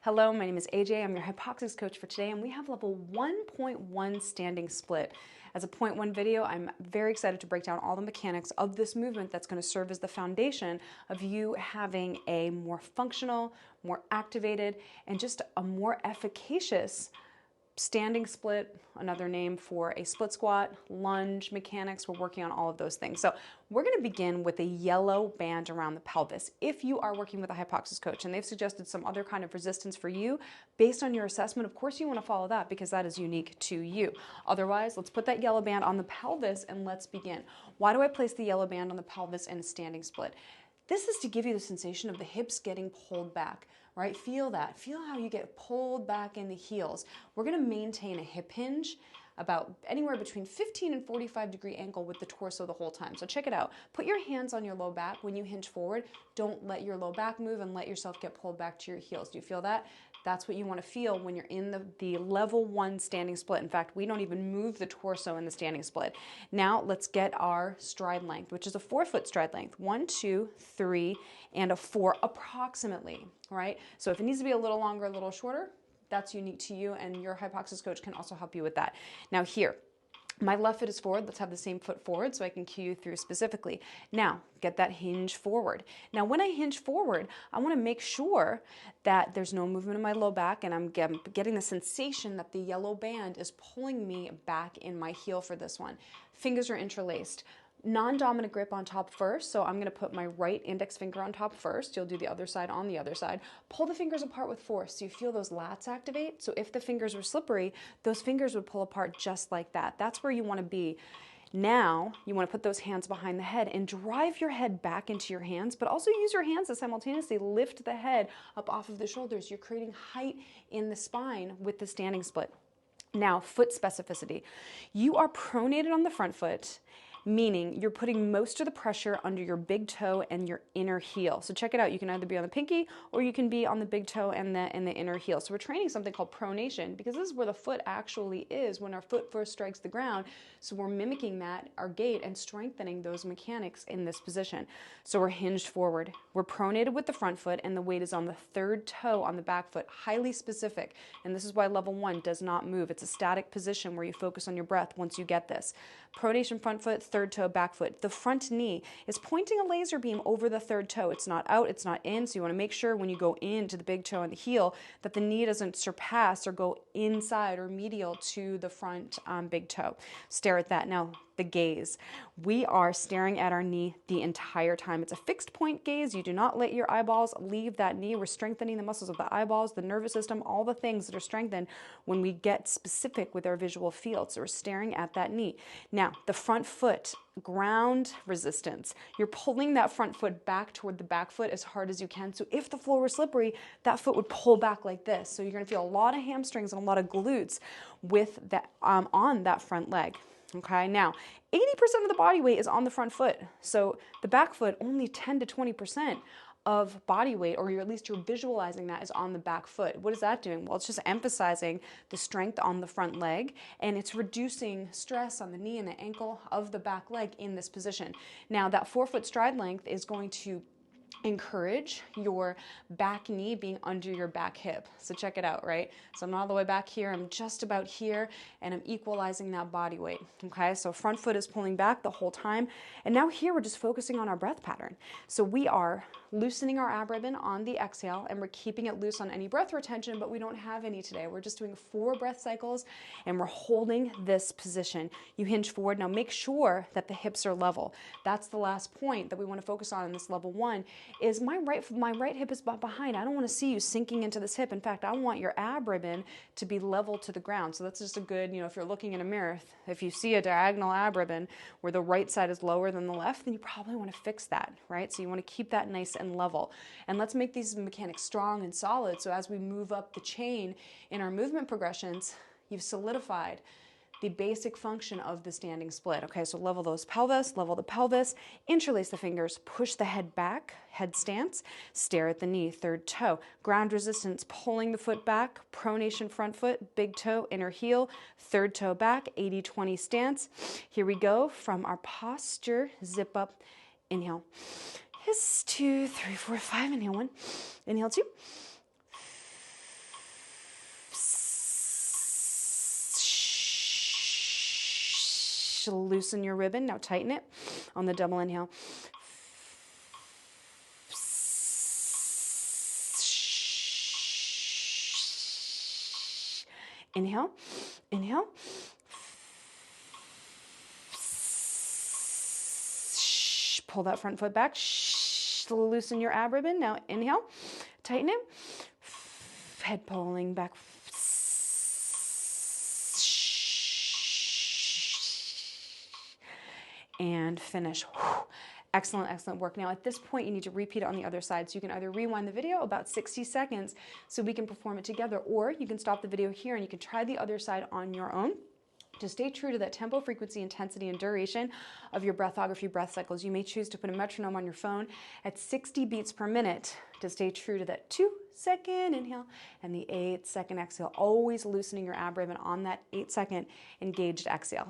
Hello, my name is AJ. I'm your HYPOXiX coach for today, and we have level 1.1 standing split. As a point one video, I'm very excited to break down all the mechanics of this movement that's going to serve as the foundation of you having a more functional, more activated, and just a more efficacious standing split, another name for a split squat, lunge mechanics. We're working on all of those things. So we're going to begin with a yellow band around the pelvis. If you are working with a HYPOXiX coach and they've suggested some other kind of resistance for you based on your assessment, of course you want to follow that because that is unique to you. Otherwise, let's put that yellow band on the pelvis and let's begin. Why do I place the yellow band on the pelvis in a standing split? This is to give you the sensation of the hips getting pulled back, right? Feel that. Feel how you get pulled back in the heels. We're going to maintain a hip hinge about anywhere between 15 and 45-degree angle with the torso the whole time. So check it out. Put your hands on your low back when you hinge forward. Don't let your low back move and let yourself get pulled back to your heels. Do you feel that? That's what you want to feel when you're in the level one standing split. In fact, we don't even move the torso in the standing split. Now let's get our stride length, which is a 4-foot stride length. 1, 2, 3, and a 4 approximately, right? So if it needs to be a little longer, a little shorter, that's unique to you, and your HYPOXiX coach can also help you with that. Now here, my left foot is forward. Let's have the same foot forward so I can cue you through specifically. Now, get that hinge forward. Now, when I hinge forward, I want to make sure that there's no movement in my low back and I'm getting the sensation that the yellow band is pulling me back in my heel for this one. Fingers are interlaced. Non-dominant grip on top first, so I'm going to put my right index finger on top first. You'll do the other side on the other side. Pull the fingers apart with force so you feel those lats activate. So if the fingers were slippery, those fingers would pull apart just like that. That's where you want to be. Now, you want to put those hands behind the head and drive your head back into your hands, but also use your hands to simultaneously lift the head up off of the shoulders. You're creating height in the spine with the standing split. Now, foot specificity. You are pronated on the front foot, meaning you're putting most of the pressure under your big toe and your inner heel. So check it out. You can either be on the pinky or you can be on the big toe and the inner heel. So we're training something called pronation because this is where the foot actually is when our foot first strikes the ground. So we're mimicking that, our gait, and strengthening those mechanics in this position. So we're hinged forward. We're pronated with the front foot and the weight is on the third toe on the back foot, highly specific. And this is why level 1 does not move. It's a static position where you focus on your breath once you get this. Pronation front foot, third toe, back foot. The front knee is pointing a laser beam over the third toe. It's not out, it's not in, so you want to make sure when you go into the big toe and the heel that the knee doesn't surpass or go inside or medial to the front big toe. Stare at that. Now, the gaze. We are staring at our knee the entire time. It's a fixed point gaze. You do not let your eyeballs leave that knee. We're strengthening the muscles of the eyeballs, the nervous system, all the things that are strengthened when we get specific with our visual field. So we're staring at that knee. Now, the front foot, ground resistance. You're pulling that front foot back toward the back foot as hard as you can. So if the floor were slippery, that foot would pull back like this. So you're going to feel a lot of hamstrings and a lot of glutes with that on that front leg. Okay, now 80% of the body weight is on the front foot. So the back foot, only 10 to 20% of body weight, or at least you're visualizing that, is on the back foot. What is that doing? Well, it's just emphasizing the strength on the front leg, and it's reducing stress on the knee and the ankle of the back leg in this position. Now, that 4-foot stride length is going to encourage your back knee being under your back hip. So check it out, right? So I'm not all the way back here, I'm just about here, and I'm equalizing that body weight, okay? So front foot is pulling back the whole time, and now here we're just focusing on our breath pattern. So we are loosening our ab ribbon on the exhale, and we're keeping it loose on any breath retention, but we don't have any today. We're just doing 4 breath cycles, and we're holding this position. You hinge forward. Now make sure that the hips are level. That's the last point that we want to focus on in this level 1, is my right hip is behind. I don't want to see you sinking into this hip. In fact, I want your ab ribbon to be level to the ground. So that's just a good, if you're looking in a mirror, if you see a diagonal ab ribbon where the right side is lower than the left, then you probably want to fix that, right? So you want to keep that nice and level. And let's make these mechanics strong and solid. So as we move up the chain in our movement progressions, you've solidified the basic function of the standing split. Okay, so level those pelvis, level the pelvis, interlace the fingers, push the head back, head stance, stare at the knee, third toe, ground resistance, pulling the foot back, pronation front foot, big toe, inner heel, third toe back, 80-20 stance. Here we go from our posture, zip up, inhale. Is 2, 3, 4, 5, inhale 1, inhale 2, Loosen your ribbon. Now tighten it on the double inhale. Inhale, inhale. Pull that front foot back. Loosen your ab ribbon. Now inhale, tighten it. Head pulling back. And finish. Excellent, excellent work. Now at this point, you need to repeat it on the other side. So you can either rewind the video about 60 seconds so we can perform it together, or you can stop the video here and you can try the other side on your own. To stay true to that tempo, frequency, intensity, and duration of your breathography breath cycles, you may choose to put a metronome on your phone at 60 beats per minute to stay true to that 2-second inhale and the 8-second exhale, always loosening your ab ribbon on that 8-second engaged exhale.